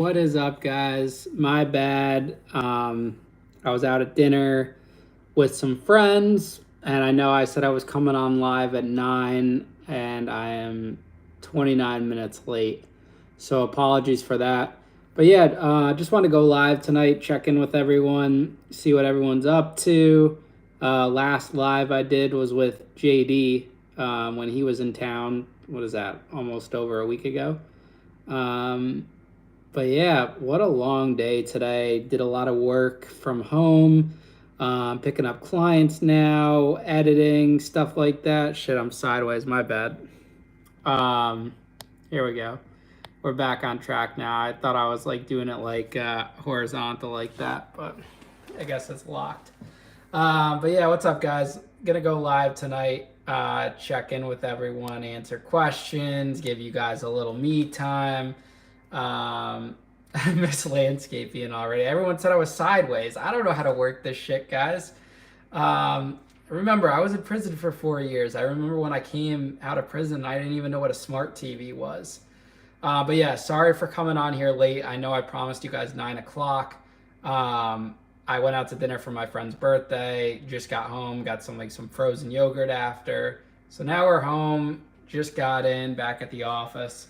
What is up, guys? My bad. I was out at dinner with some friends, and I know I said I was coming on live at 9, and I am 29 minutes late. So apologies for that. But yeah, just want to go live tonight, check in with everyone, see what everyone's up to. Last live I did was with JD when he was in town. What is that? Almost over a week ago. Um, but yeah, what a long day today. Did a lot of work from home, picking up clients now, editing, stuff like that. Shit, I'm sideways, my bad. Um, Here we go. We're back on track now. I thought I was like doing it like horizontal like that, but I guess it's locked. But yeah, what's up, guys? Gonna go live tonight. Check in with everyone, answer questions, give you guys a little me time. I miss landscaping already. Everyone said I was sideways. I don't know how to work this shit, guys. Remember, I was in prison for 4 years. I remember when I came out of prison, I didn't even know what a smart TV was. But yeah, sorry for coming on here late. I know I promised you guys 9 o'clock. I went out to dinner for my friend's birthday. Just got home, got some frozen yogurt after. So now we're home. Just got in, back at the office.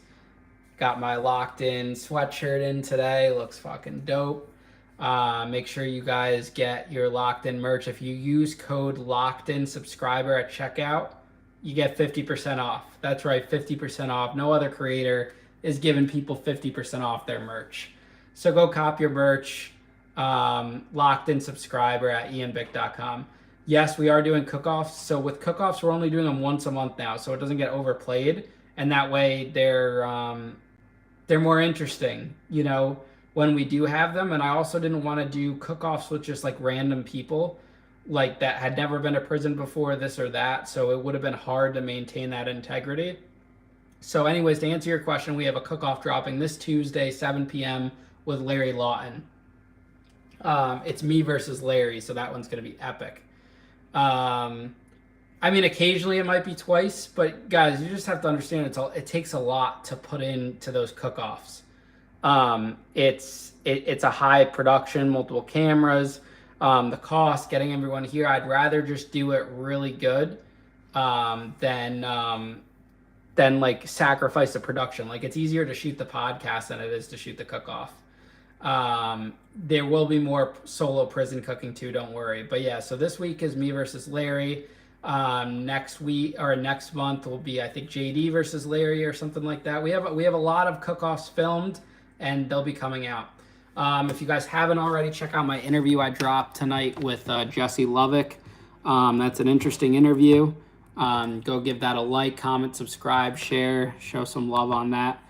Got my locked in sweatshirt in today. Looks fucking dope. Make sure you guys get your locked in merch. If you use code locked in subscriber at checkout, you get 50% off. That's right, 50% off. No other creator is giving people 50% off their merch. So go cop your merch. Locked in subscriber at ianbick.com. Yes, we are doing cook-offs. So with cook-offs, we're only doing them once a month now, so it doesn't get overplayed. And that way they're more interesting, when we do have them. And I also didn't want to do cook-offs with just like random people like that had never been to prison before, this or that. So it would have been hard to maintain that integrity. So anyways, to answer your question, we have a cook-off dropping this Tuesday, 7 p.m. with Larry Lawton. It's me versus Larry, so that one's going to be epic. I mean, occasionally it might be twice, but guys, you just have to understand it takes a lot to put into those cook-offs. It's a high production, multiple cameras, the cost, getting everyone here. I'd rather just do it really good than like sacrifice the production. Like, it's easier to shoot the podcast than it is to shoot the cook-off. There will be more solo prison cooking too, don't worry. But yeah, so this week is me versus Larry. Next week or next month will be, I think, JD versus Larry or something like that. We have a lot of cook-offs filmed, and they'll be coming out. If you guys haven't already, check out my interview I dropped tonight with Jesse Lovick. That's an interesting interview. Go give that a like, comment, subscribe, share, show some love on that.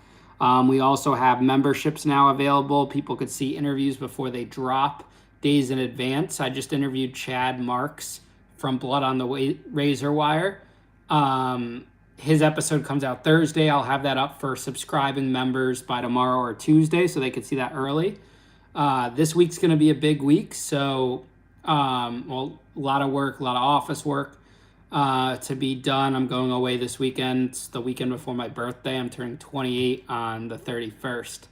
We also have memberships now available. People could see interviews before they drop days in advance. I just interviewed Chad Marks from Blood on the Razor Wire. His episode comes out Thursday. I'll have that up for subscribing members by tomorrow or Tuesday, so they could see that early. This week's going to be a big week, so a lot of work, a lot of office work to be done. I'm going away this weekend. It's the weekend before my birthday. I'm turning 28 on the 31st.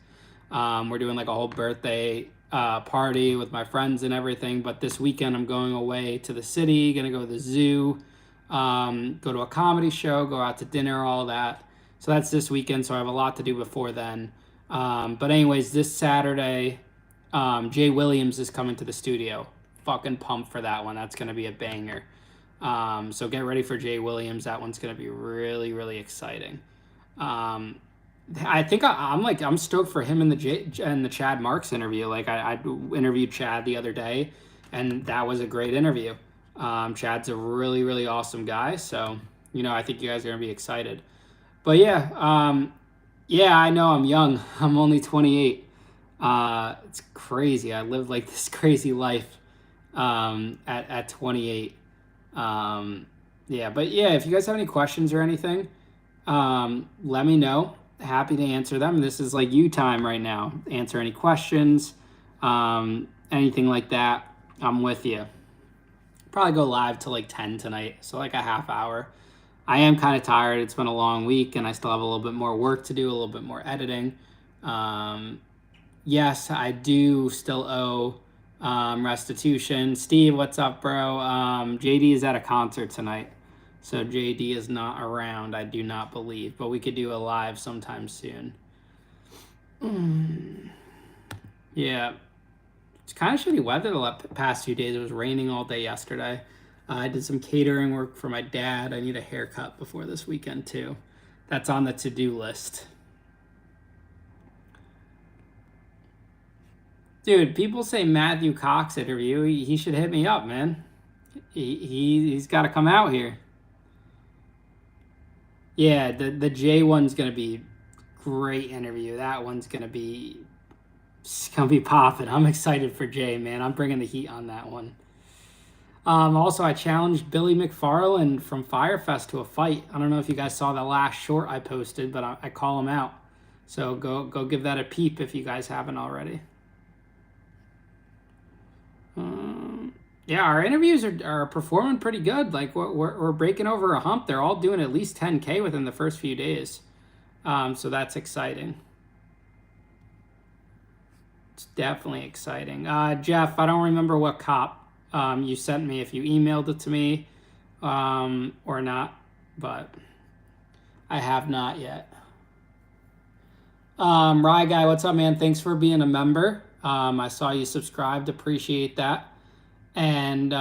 We're doing like a whole birthday party with my friends and everything. But this weekend I'm going away to the city, gonna go to the zoo, go to a comedy show, go out to dinner, all that. So that's this weekend, so I have a lot to do before then. But anyways, this Saturday, Jay Williams is coming to the studio. Fucking pumped for that one. That's gonna be a banger. So get ready for Jay Williams. That one's gonna be really, really exciting. I think I'm stoked for him in the Chad Marks interview. Like, I interviewed Chad the other day, and that was a great interview. Chad's a really, really awesome guy. So I think you guys are gonna be excited. But yeah, I know I'm young. I'm only 28. It's crazy. I lived like this crazy life at 28. But yeah, if you guys have any questions or anything, let me know. Happy to answer them. This is like you time right now. Answer any questions, anything like that. I'm with you. Probably go live till like 10 tonight, so like a half hour. I am kind of tired. It's been a long week, and I still have a little bit more work to do, a little bit more editing. Yes, I do still owe restitution. Steve, what's up, bro? JD is at a concert tonight, so JD is not around, I do not believe, but we could do a live sometime soon. Yeah, it's kind of shitty weather the past few days. It was raining all day yesterday. I did some catering work for my dad. I need a haircut before this weekend too. That's on the to-do list. Dude, people say Matthew Cox interview. He should hit me up, man. He's got to come out here. Yeah, the J one's gonna be great interview. That one's gonna be popping. I'm excited for Jay, man. I'm bringing the heat on that one. Also, I challenged Billy McFarland from Firefest to a fight. I don't know if you guys saw the last short I posted, but I call him out. So go give that a peep if you guys haven't already. Yeah, our interviews are performing pretty good. Like we're breaking over a hump. They're all doing at least 10K within the first few days. So that's exciting. It's definitely exciting. Jeff, I don't remember what cop you sent me, if you emailed it to me or not, but I have not yet. Rye Guy, what's up, man? Thanks for being a member. I saw you subscribed. Appreciate that. And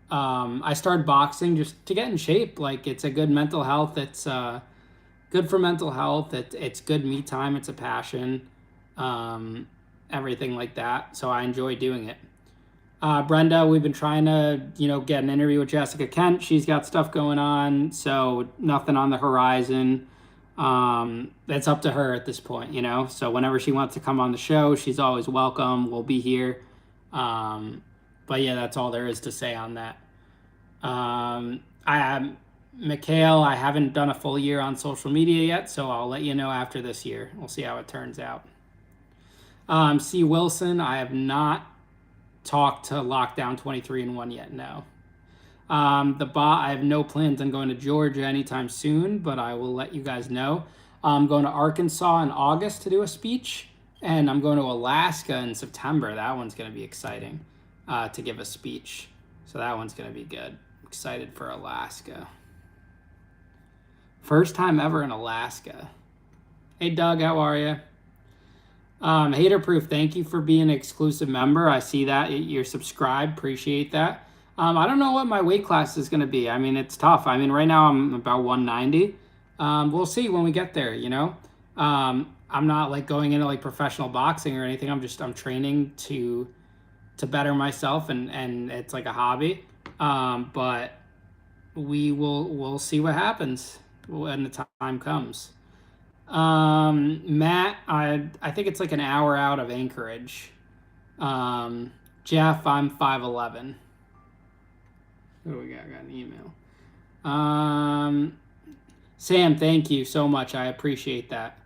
I started boxing just to get in shape. Like, it's a good mental health. It's good for mental health. It's good me time. It's a passion. Everything like that. So I enjoy doing it. Brenda, we've been trying to, get an interview with Jessica Kent. She's got stuff going on, so nothing on the horizon. It's up to her at this point, So whenever she wants to come on the show, she's always welcome. We'll be here. But yeah, that's all there is to say on that. Mikhail, I haven't done a full year on social media yet, so I'll let you know after this year. We'll see how it turns out. C. Wilson, I have not talked to Lockdown 23-1 yet, no. The bot, I have no plans on going to Georgia anytime soon, but I will let you guys know. I'm going to Arkansas in August to do a speech, and I'm going to Alaska in September. That one's going to be exciting to give a speech. So that one's going to be good. Excited for Alaska. First time ever in Alaska. Hey, Doug, how are you? Haterproof, thank you for being an exclusive member. I see that you're subscribed. Appreciate that. I don't know what my weight class is going to be. I mean, it's tough. I mean, right now I'm about 190. We'll see when we get there, I'm not like going into like professional boxing or anything. I'm training to better myself, and it's like a hobby. But we'll see what happens when the time comes. Matt, I think it's like an hour out of Anchorage. Jeff, I'm 5'11". Oh, we got an email. Sam, thank you so much. I appreciate that.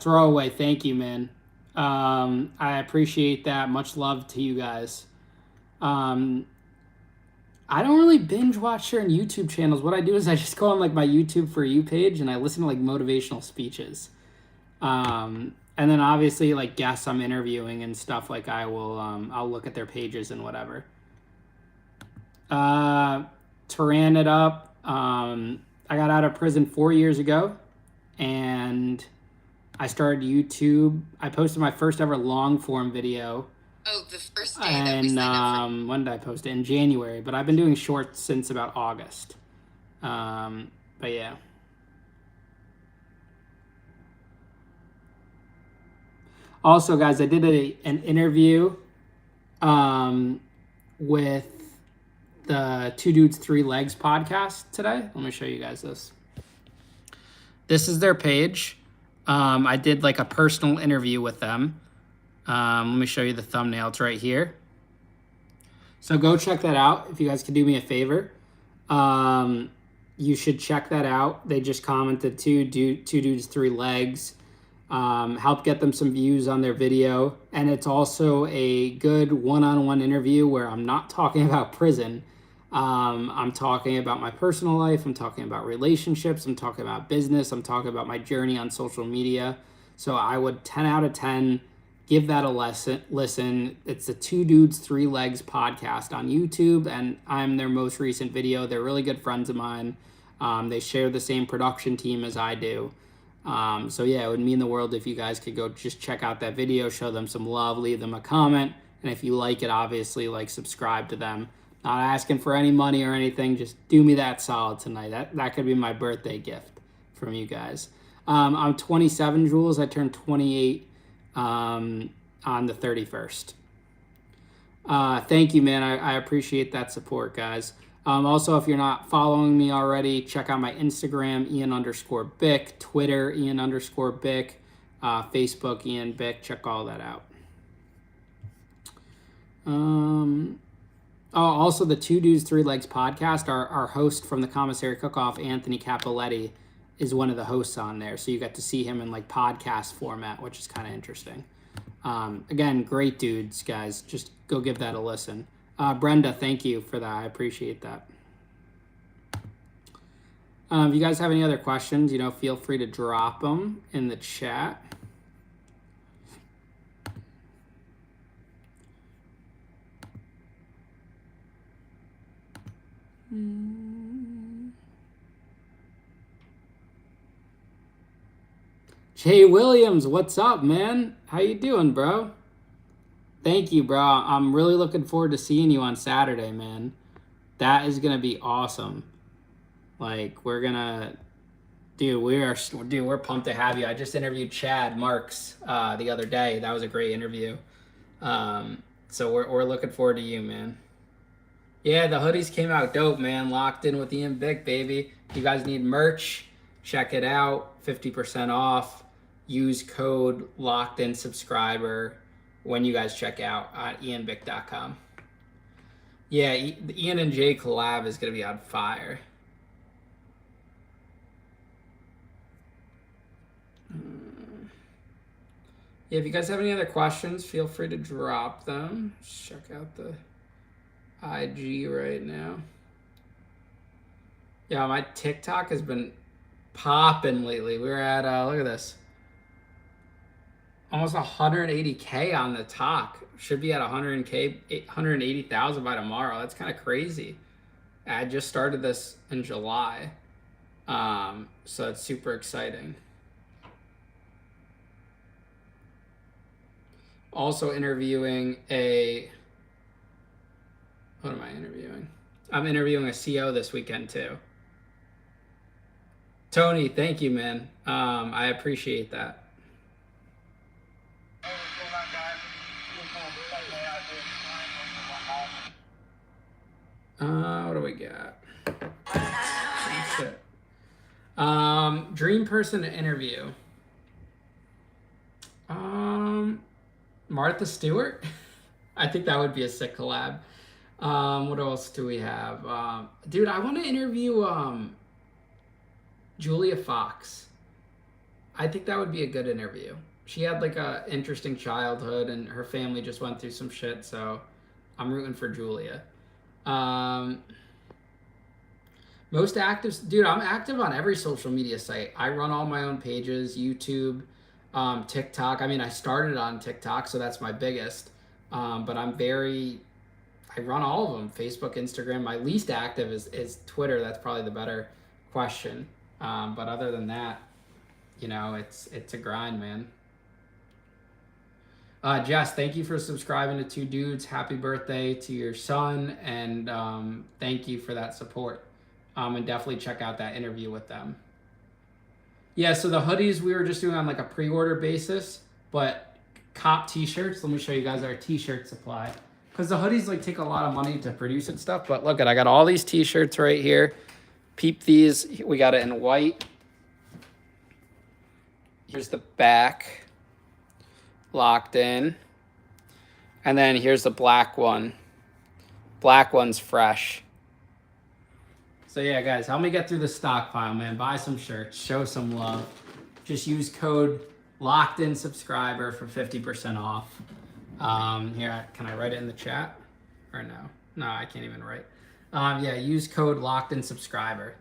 Throwaway, thank you, man. I appreciate that. Much love to you guys. I don't really binge watch certain YouTube channels. What I do is I just go on like my YouTube For You page and I listen to like motivational speeches. And then obviously like guests I'm interviewing and stuff, like I'll look at their pages and whatever. Taran it up. I got out of prison 4 years ago and I started YouTube. I posted my first ever long form video. Oh, the first day that we signed up for... when did I post it? In January, but I've been doing shorts since about August. But yeah. Also, guys, I did an interview with the Two Dudes, Three Legs podcast today. Let me show you guys this. This is their page. I did like a personal interview with them. Let me show you the thumbnail. It's right here. So go check that out if you guys could do me a favor. You should check that out. They just commented two dudes, three legs. Help get them some views on their video. And it's also a good one-on-one interview where I'm not talking about prison. I'm talking about my personal life. I'm talking about relationships. I'm talking about business. I'm talking about my journey on social media. So I would 10 out of 10 give that a listen. It's the Two Dudes, Three Legs podcast on YouTube, and I'm their most recent video. They're really good friends of mine. They share the same production team as I do. So yeah, it would mean the world if you guys could go just check out that video, show them some love, leave them a comment, and if you like it, obviously, like, subscribe to them. Not asking for any money or anything, just do me that solid tonight. That could be my birthday gift from you guys. I'm 27, Jules. I turned 28 on the 31st. Thank you, man. I appreciate that support, guys. Also, if you're not following me already, check out my Instagram, Ian_Bick, Twitter, Ian_Bick, Facebook, Ian Bick. Check all that out. Also, the Two Dudes, Three Legs podcast, our host from the Commissary Cook-Off, Anthony Capoletti, is one of the hosts on there. So you get to see him in like podcast format, which is kind of interesting. Again, great dudes, guys. Just go give that a listen. Brenda, thank you for that. I appreciate that. If you guys have any other questions, feel free to drop them in the chat. Jay Williams, what's up, man? How you doing, bro? Thank you, bro. I'm really looking forward to seeing you on Saturday, man. That is gonna be awesome. Like, we're pumped to have you. I just interviewed Chad Marks the other day. That was a great interview. So we're looking forward to you, man. Yeah, the hoodies came out dope, man. Locked in with Ian Bick, baby. If you guys need merch, check it out. 50% off. Use code LOCKEDINSubscriber when you guys check out at ianbick.com. Yeah, the Ian and Jay collab is going to be on fire. Yeah, if you guys have any other questions, feel free to drop them. Just check out the IG right now. Yeah, my TikTok has been popping lately. We're at, look at this, almost 180K on the talk. Should be at 180,000 by tomorrow. That's kind of crazy. I just started this in July. So it's super exciting. Also interviewing what am I interviewing? I'm interviewing a CO this weekend too. Tony, thank you, man. I appreciate that. What do we got? Shit. Dream person to interview. Martha Stewart. I think that would be a sick collab. What else do we have? Dude, I want to interview Julia Fox. I think that would be a good interview. She had like a interesting childhood and her family just went through some shit, so I'm rooting for Julia. Most active, dude, I'm active on every social media site. I run all my own pages, YouTube, TikTok. I mean, I started on TikTok, so that's my biggest. But I run all of them, Facebook, Instagram. My least active is Twitter. That's probably the better question. But other than that, it's a grind, man. Jess, thank you for subscribing to Two Dudes. Happy birthday to your son, and thank you for that support. And definitely check out that interview with them. Yeah, so the hoodies we were just doing on like a pre-order basis, but cop t-shirts. Let me show you guys our t-shirt supply. Because the hoodies like take a lot of money to produce and stuff, but look I got all these t-shirts right here. Peep these. We got it in white. Here's the back. Locked in. And then here's the black one. Black one's fresh. So yeah, guys, help me get through the stockpile, man. Buy some shirts, show some love. Just use code LOCKEDINSubscriber for 50% off. Here, can I write it in the chat? Or no? No, I can't even write. Yeah, use code LOCKEDINSubscriber.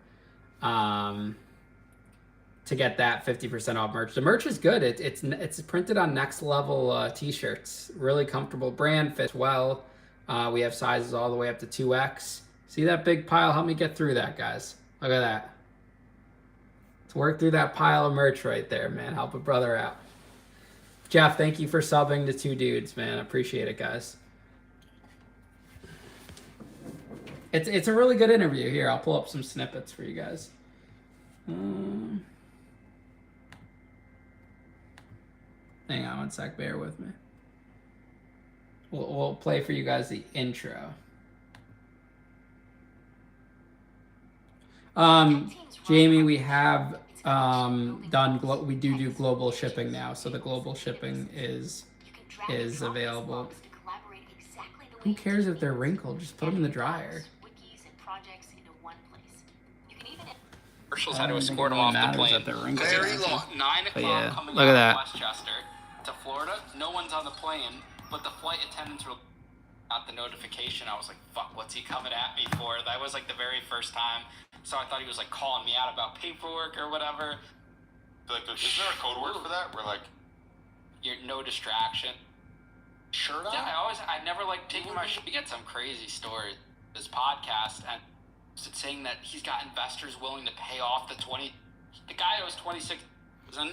to get that 50% off merch. The merch is good. It's printed on Next Level t-shirts. Really comfortable brand, fits well. We have sizes all the way up to 2X. See that big pile? Help me get through that, guys. Look at that. Let's work through that pile of merch right there, man. Help a brother out. Jeff, thank you for subbing to 2 dudes, man. I appreciate it, guys. It's a really good interview. Here, I'll pull up some snippets for you guys. Hang on one sec, bear with me. We'll play for you guys the intro. Jamie, we have we do global shipping now, so the global shipping is available. Who cares if they're wrinkled? Just put them in the dryer. Commercials had to escort them off the plane. Very long. 9 o'clock coming look at out that. of Westchester to Florida. No one's on the plane, but the flight attendants were got the notification. I was like, fuck, what's he coming at me for? That was like the very first time. So I thought he was like calling me out about paperwork or whatever. Like, is there a code word for that? We're like, You're no distraction. shirt on? Yeah, I never like taking my shirt. We get some crazy stories. This podcast and saying that he's got investors willing to pay off the guy owes 26.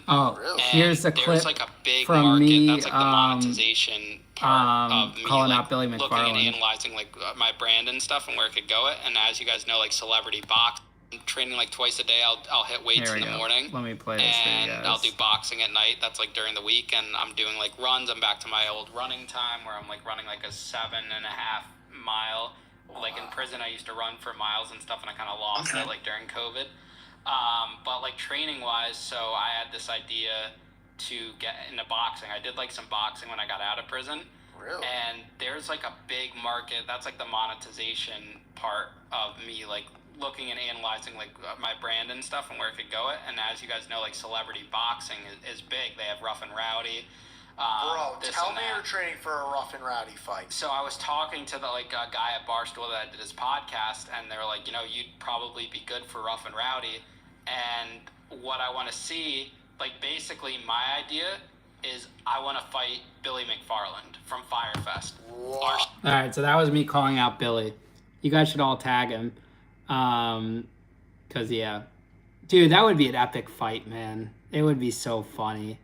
Oh, Really? here's a clip like a big from market. me, That's like the monetization part of me, calling like, out Billy looking McFarland. and analyzing like my brand and stuff and where it could go. And as you guys know, like celebrity box, I'm training like twice a day. I'll hit weights in the morning. Let me play this for you And guys. I'll do boxing at night. That's like during the week. And I'm doing like runs. I'm back to my old running time where I'm like running like a 7.5 mile. Like in prison, I used to run for miles and stuff, and I kind of lost it like during COVID. But like training wise, so I had this idea to get into boxing. I did like some boxing when I got out of prison. Really? And there's like a big market. That's like the monetization part of me, like looking and analyzing like my brand and stuff and where it could go. And as you guys know, like celebrity boxing is big. They have Rough and Rowdy. Bro, tell me you're training for a Rough and Rowdy fight. So I was talking to the guy at Barstool that did his podcast, and they were like, you'd probably be good for Rough and Rowdy. And what I want to see, like basically my idea is I want to fight Billy McFarland from Firefest. All right, so that was me calling out Billy. You guys should all tag him, cause yeah, dude, that would be an epic fight, man. It would be so funny.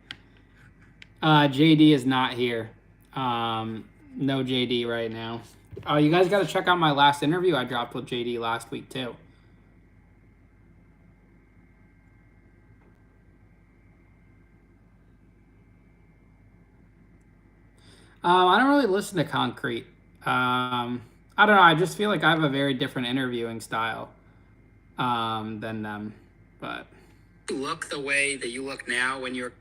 JD is not here. No JD right now. Oh, you guys got to check out my last interview I dropped with JD last week too. I don't really listen to Concrete. I don't know. I just feel like I have a very different interviewing style than them. But you look the way that you look now when you're.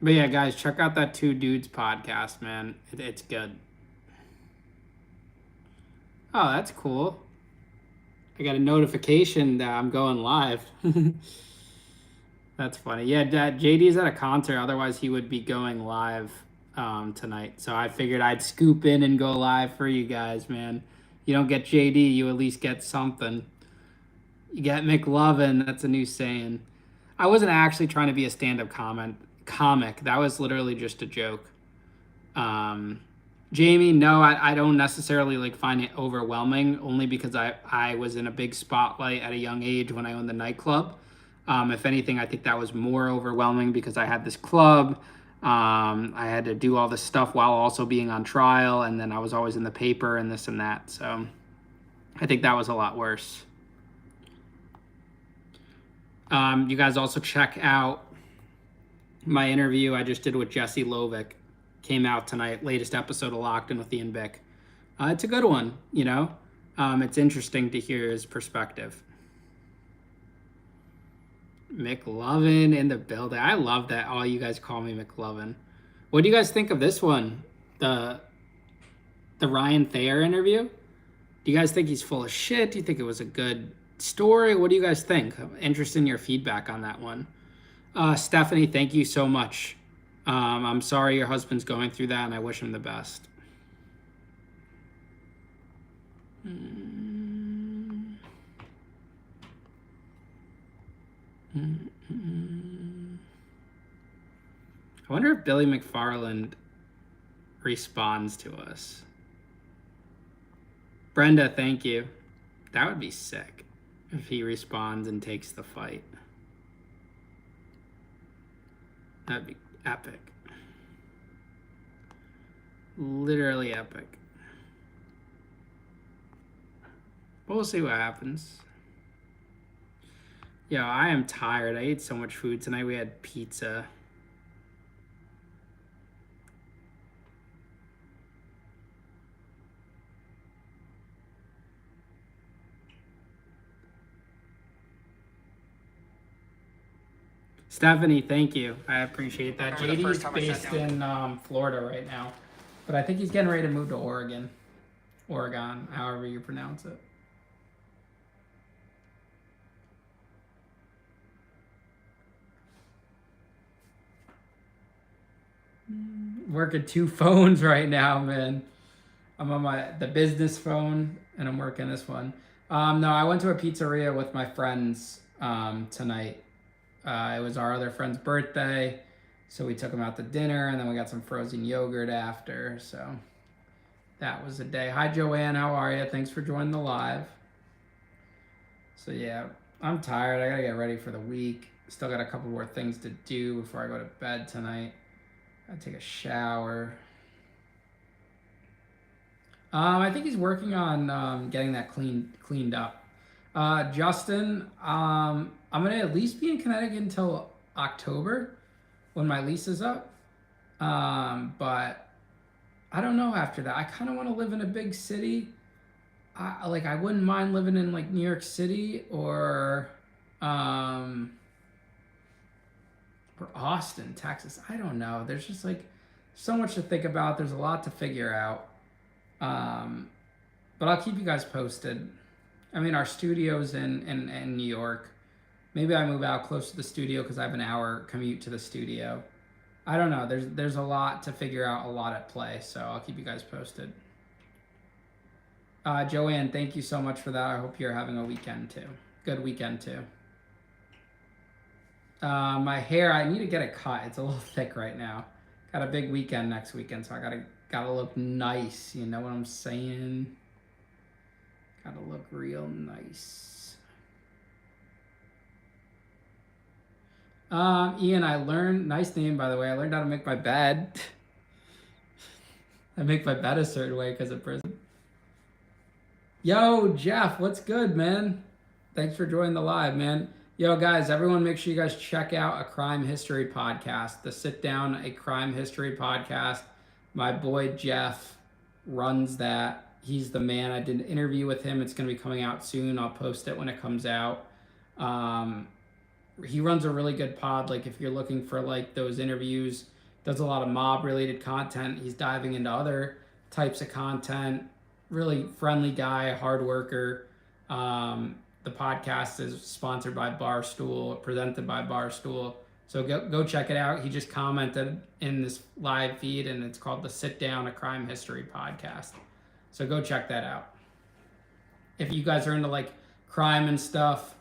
But yeah, guys, check out that 2 Dudes podcast, man. It's good. Oh, that's cool. I got a notification that I'm going live. That's funny. Yeah, JD's at a concert. Otherwise, he would be going live tonight. So I figured I'd scoop in and go live for you guys, man. You don't get JD, you at least get something. You get McLovin. That's a new saying. I wasn't actually trying to be a stand-up comic. That was literally just a joke. Jamie, no, I don't necessarily like find it overwhelming, only because I was in a big spotlight at a young age when I owned the nightclub. If anything, I think that was more overwhelming because I had this club. I had to do all this stuff while also being on trial, and then I was always in the paper and this and that. So I think that was a lot worse. You guys also check out my interview I just did with Jesse Lovick. Came out tonight, latest episode of Locked In with Ian Bick. It's a good one, It's interesting to hear his perspective. McLovin in the building. I love that all you guys call me McLovin. What do you guys think of this one? The Ryan Thayer interview? Do you guys think he's full of shit? Do you think it was a good story? What do you guys think? I'm interested in your feedback on that one. Stephanie, thank you so much. I'm sorry your husband's going through that, and I wish him the best. I wonder if Billy McFarland responds to us. Brenda, thank you. That would be sick if he responds and takes the fight. That'd be epic. Literally epic. But we'll see what happens. Yo, I am tired. I ate so much food tonight. We had pizza. Stephanie, thank you. I appreciate that. JD's based in Florida right now, but I think he's getting ready to move to Oregon, however you pronounce it. Working 2 phones right now, man. I'm on the business phone and I'm working this one. No, I went to a pizzeria with my friends tonight. It was our other friend's birthday, so we took him out to dinner, and then we got some frozen yogurt after, so that was the day. Hi, Joanne, how are you? Thanks for joining the live. So, yeah, I'm tired. I gotta get ready for the week. Still got a couple more things to do before I go to bed tonight. I take a shower. I think he's working on getting that cleaned up. Justin, I'm gonna at least be in Connecticut until October when my lease is up. But I don't know after that. I kind of want to live in a big city. I wouldn't mind living in like New York City or Austin, Texas. I don't know. There's just like so much to think about. There's a lot to figure out. But I'll keep you guys posted. I mean, our studio's in New York. Maybe I move out close to the studio because I have an hour commute to the studio. I don't know. There's a lot to figure out, a lot at play. So I'll keep you guys posted. Joanne, thank you so much for that. I hope you're having a weekend too. Good weekend too. My hair, I need to get it cut. It's a little thick right now. Got a big weekend next weekend, so I gotta look nice. You know what I'm saying? Gotta look real nice. Ian, I learned, nice name by the way, I learned how to make my bed. I make my bed a certain way because of prison. Yo, Jeff, what's good, man? Thanks for joining the live, man. Yo, guys, everyone make sure you guys check out A Crime History Podcast, the Sit Down A Crime History Podcast. My boy Jeff runs that. He's the man. I did an interview with him. It's going to be coming out soon. I'll post it when it comes out. He runs a really good pod. Like if you're looking for like those interviews, does a lot of mob related content. He's diving into other types of content. Really friendly guy, hard worker. The podcast is sponsored by Barstool, presented by Barstool. So go check it out. He just commented in this live feed, and it's called the Sit Down A Crime History Podcast. So go check that out. If you guys are into like crime and stuff,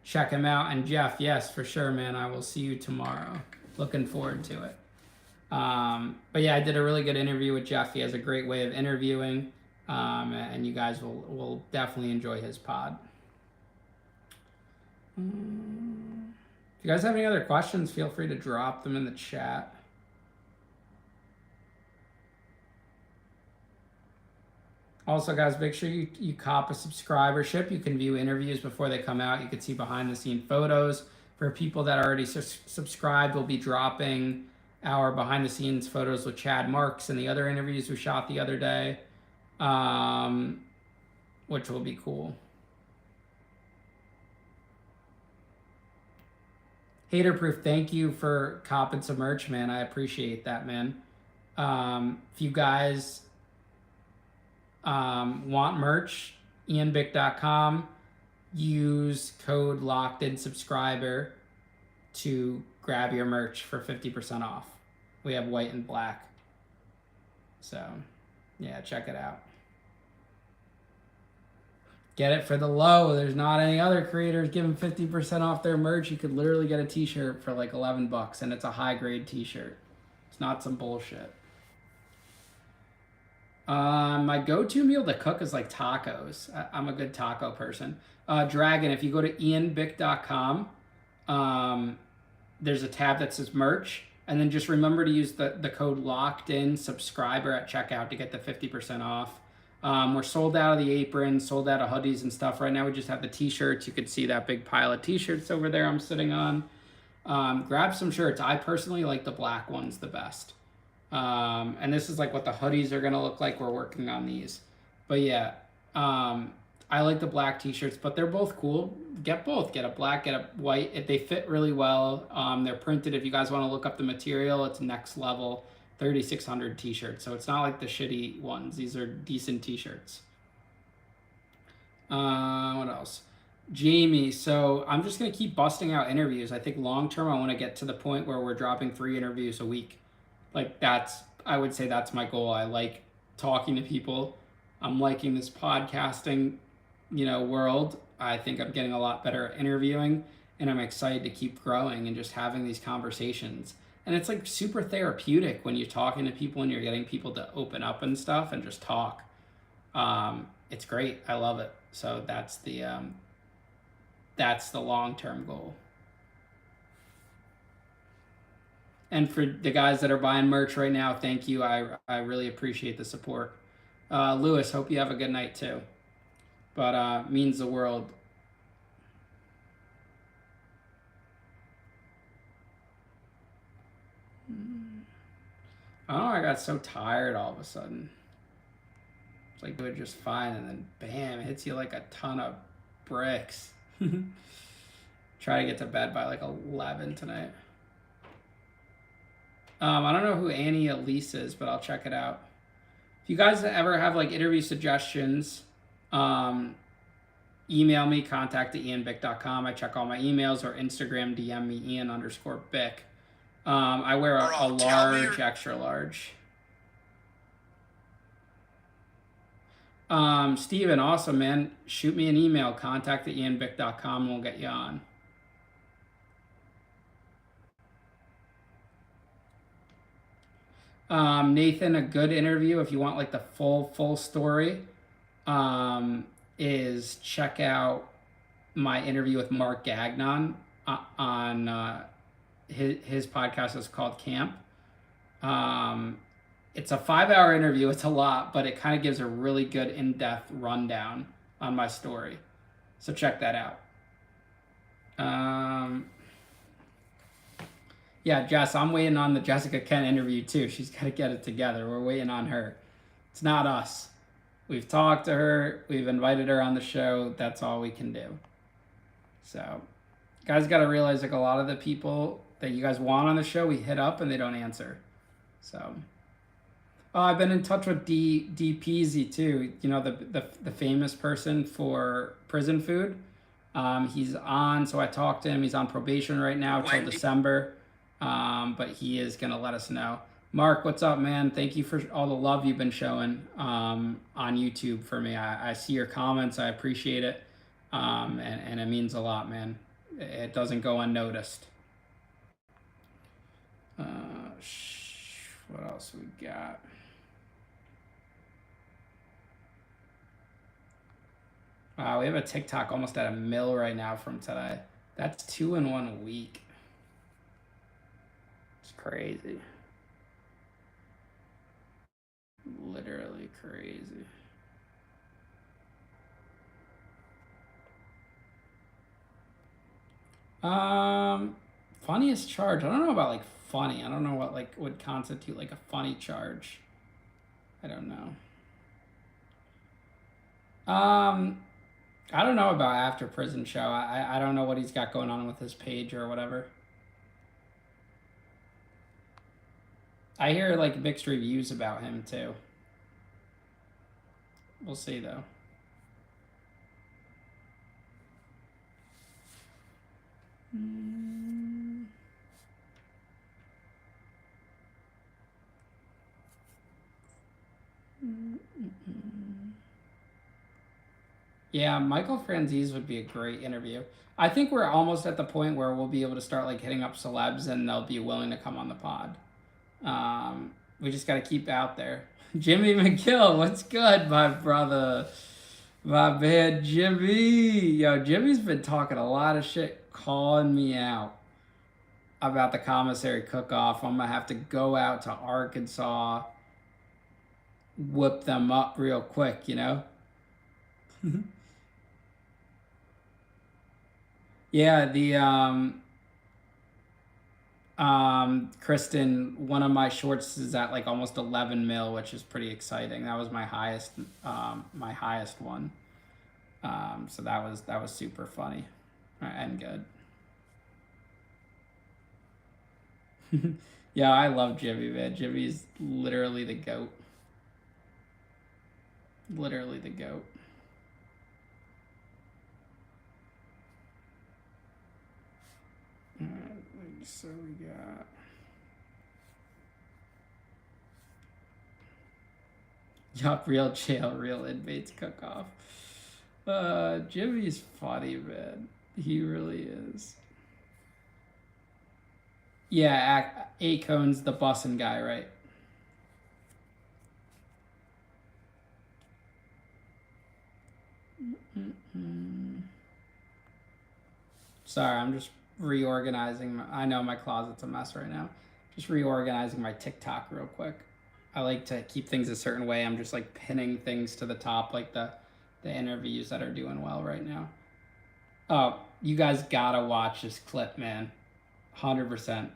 check him out. And Jeff, yes, for sure, man. I will see you tomorrow. Looking forward to it. But yeah, I did a really good interview with Jeff. He has a great way of interviewing, and you guys will definitely enjoy his pod. If you guys have any other questions, feel free to drop them in the chat. Also, guys, make sure you cop a subscribership. You can view interviews before they come out. You can see behind-the-scene photos. For people that are already subscribed, we'll be dropping our behind-the-scenes photos with Chad Marks and the other interviews we shot the other day, which will be cool. Haterproof, thank you for copping some merch, man. I appreciate that, man. If you guys want merch, ianbick.com, use code LOCKEDINSubscriber to grab your merch for 50% off. We have white and black. So, yeah, check it out. Get it for the low. There's not any other creators giving 50% off their merch. You could literally get a t-shirt for like $11 and it's a high grade t-shirt. It's not some bullshit. My go-to meal to cook is like tacos. I'm a good taco person. Dragon, if you go to ianbick.com, there's a tab that says merch, and then just remember to use the code LOCKEDIN subscriber at checkout to get the 50% off. We're sold out of the aprons, sold out of hoodies and stuff. Right now we just have the t-shirts. You could see that big pile of t-shirts over there I'm sitting on. Grab some shirts. I personally like the black ones the best. And this is like what the hoodies are gonna look like. We're working on these, but yeah, I like the black t-shirts, but they're both cool. Get both. Get a black, get a white. They fit really well. They're printed. If you guys want to look up the material, it's next level. 3,600 t-shirts, so it's not like the shitty ones. These are decent t-shirts. What else? Jamie, so I'm just gonna keep busting out interviews. I think long term I want to get to the point where we're dropping 3 interviews a week. Like I would say that's my goal. I like talking to people. I'm liking this podcasting, world. I think I'm getting a lot better at interviewing, and I'm excited to keep growing and just having these conversations. And it's like super therapeutic when you're talking to people and you're getting people to open up and stuff and just talk. It's great. I love it. So that's the long-term goal. And for the guys that are buying merch right now, thank you. I really appreciate the support. Lewis, hope you have a good night too. But means the world. I don't know, I got so tired all of a sudden. It's like doing just fine, and then bam, it hits you like a ton of bricks. Try to get to bed by like 11 tonight. I don't know who Annie Elise is, but I'll check it out. If you guys ever have like interview suggestions, email me, contact@ianbick.com. I check all my emails, or Instagram DM me, Ian_Bick. I wear a large, extra large. Steven, awesome, man. Shoot me an email, contact@ianbick.com, and we'll get you on. Nathan, a good interview if you want like the full story, is check out my interview with Mark Gagnon on his podcast is called Camp. It's a 5-hour interview. It's a lot, but it kind of gives a really good in-depth rundown on my story. So check that out. Yeah, Jess, I'm waiting on the Jessica Kent interview too. She's got to get it together. We're waiting on her. It's not us. We've talked to her. We've invited her on the show. That's all we can do. So, guys got to realize like a lot of the people that you guys want on the show, we hit up and they don't answer. So, I've been in touch with D Peasy too. The famous person for prison food. He's on, so I talked to him. He's on probation right now till December. But he is going to let us know. Mark, what's up, man? Thank you for all the love you've been showing on YouTube for me. I see your comments. I appreciate it. And it means a lot, man. It doesn't go unnoticed. What else we got? Wow, we have a TikTok almost at 1 mil right now from today. That's 2 in 1 week. It's crazy. Literally crazy. Funniest charge. I don't know about like funny. I don't know what like would constitute like a funny charge. I don't know. I don't know about after prison show. I don't know what he's got going on with his page or whatever. I hear like mixed reviews about him too. We'll see though. Yeah, Michael Franzese would be a great interview. I think we're almost at the point where we'll be able to start like hitting up celebs and they'll be willing to come on the pod. We just got to keep out there. Jimmy McGill, what's good, my brother? My man, Jimmy. Yo, Jimmy's been talking a lot of shit, calling me out about the commissary cook-off. I'm gonna have to go out to Arkansas, whip them up real quick, you know? Yeah, the Kristen, one of my shorts is at like almost 11 mil, which is pretty exciting. That was my highest one. So that was super funny and good. Yeah, I love Jimmy, man. Jimmy's literally the goat. Literally the goat. All right, so we got. Yup, real jail, real inmates cook off. Jimmy's funny, man. He really is. Yeah, Acon's the bussin' guy, right? Sorry, I'm just reorganizing. I know my closet's a mess right now. Just reorganizing my TikTok real quick. I like to keep things a certain way. I'm just like pinning things to the top, like the interviews that are doing well right now. Oh, you guys gotta watch this clip, man. 100%.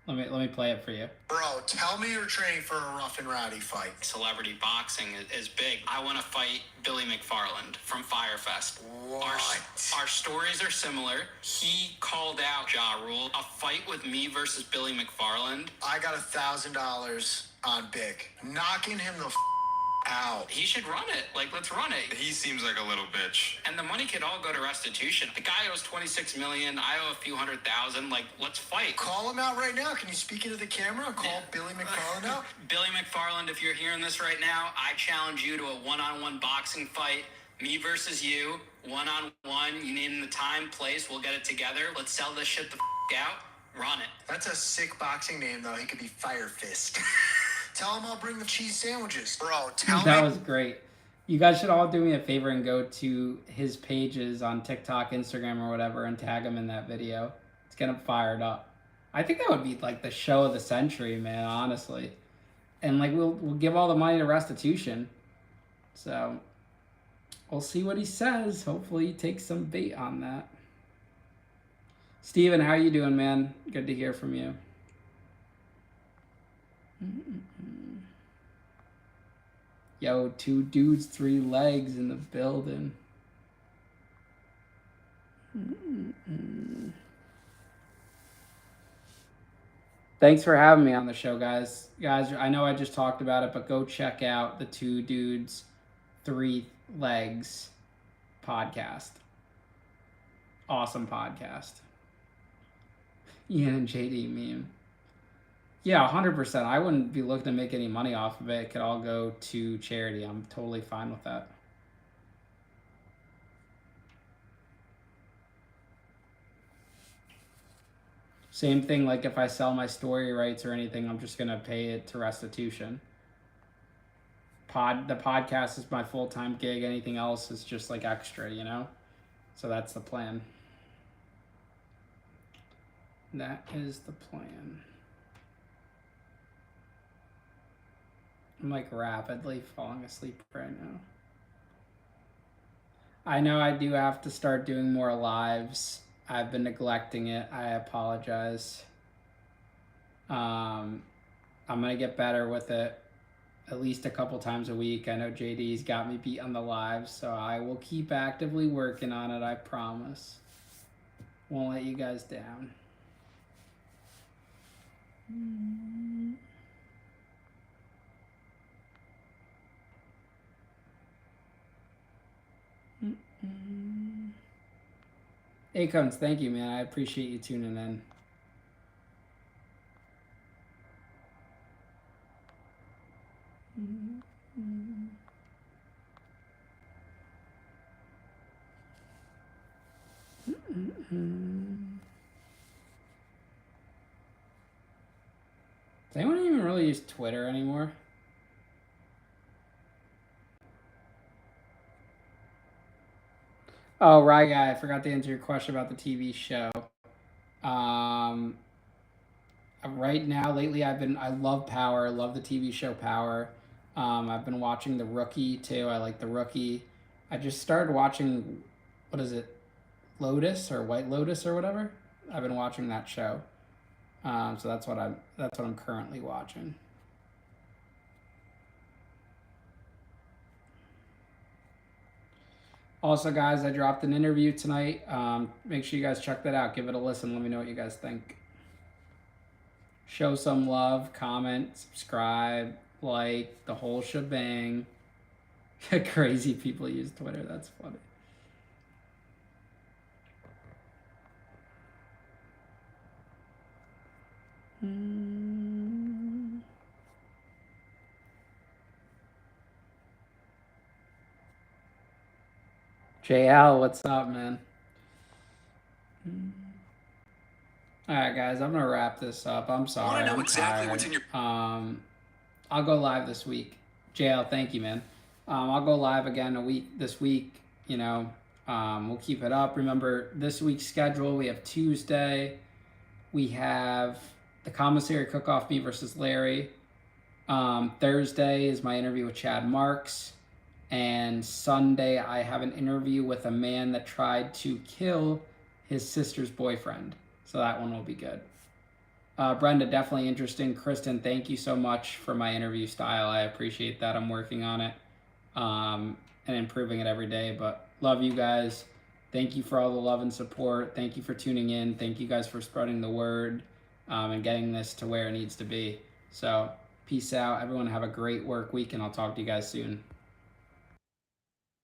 Let me play it for you. Bro, tell me you're training for a rough and rowdy fight. Celebrity boxing is big. I want to fight Billy McFarland from Firefest. What? Our stories are similar. He called out Ja Rule. A fight with me versus Billy McFarland. I got $1,000 on Bick. Knocking him the out. He should run it. Like, let's run it. He seems like a little bitch. And the money could all go to restitution. The guy owes $26 million. I owe a few $100,000. Like, let's fight. Call him out right now. Can you speak into the camera? Call Billy McFarland out. Billy McFarland, if you're hearing this right now, I challenge you to a one-on-one boxing fight. Me versus you, one-on-one. You name the time, place, we'll get it together. Let's sell this shit the out. Run it. That's a sick boxing name, though. He could be Fire Fist. Tell him I'll bring the cheese sandwiches. Bro, tell me. That was great. You guys should all do me a favor and go to his pages on TikTok, Instagram, or whatever, and tag him in that video. It's getting him fired up. I think that would be like the show of the century, man, honestly. And like we'll give all the money to restitution. So we'll see what he says. Hopefully he takes some bait on that. Steven, how you doing, man? Good to hear from you. Yo, 2 dudes, 3 legs in the building. Thanks for having me on the show, guys. Guys, I know I just talked about it, but go check out the 2 dudes, 3 legs podcast. Awesome podcast. Ian and JD meme. Yeah, 100%. I wouldn't be looking to make any money off of it. It could all go to charity. I'm totally fine with that. Same thing, like if I sell my story rights or anything, I'm just going to pay it to restitution. The podcast is my full-time gig. Anything else is just like extra, you know? So that's the plan. That is the plan. I'm like rapidly falling asleep right now. I know I do have to start doing more lives. I've been neglecting it. I apologize. I'm going to get better with it at least a couple times a week. I know JD's got me beat on the lives, so I will keep actively working on it, I promise. Won't let you guys down. Acones, thank you, man. I appreciate you tuning in. Does anyone even really use Twitter anymore? Oh, right, guy. I forgot to answer your question about the TV show. Right now, lately, I love Power. I love the TV show Power. I've been watching The Rookie too. I like The Rookie. I just started watching, what is it, Lotus or White Lotus or whatever. I've been watching that show. So that's what I'm currently watching. Also, guys, I dropped an interview tonight. Make sure you guys check that out. Give it a listen. Let me know what you guys think. Show some love, comment, subscribe, like, the whole shebang. Crazy people use Twitter. That's funny. JL, what's up, man? All right, guys, I'm gonna wrap this up. I'm sorry. I want to know exactly what's in your. I'll go live this week. JL, thank you, man. I'll go live again this week. You know, we'll keep it up. Remember this week's schedule. We have Tuesday. We have the commissary cook-off, me versus Larry. Thursday is my interview with Chad Marks. And Sunday, I have an interview with a man that tried to kill his sister's boyfriend. So that one will be good. Brenda, definitely interesting. Kristen, thank you so much for my interview style. I appreciate that. I'm working on it and improving it every day. But love you guys. Thank you for all the love and support. Thank you for tuning in. Thank you guys for spreading the word and getting this to where it needs to be. So peace out. Everyone have a great work week, and I'll talk to you guys soon.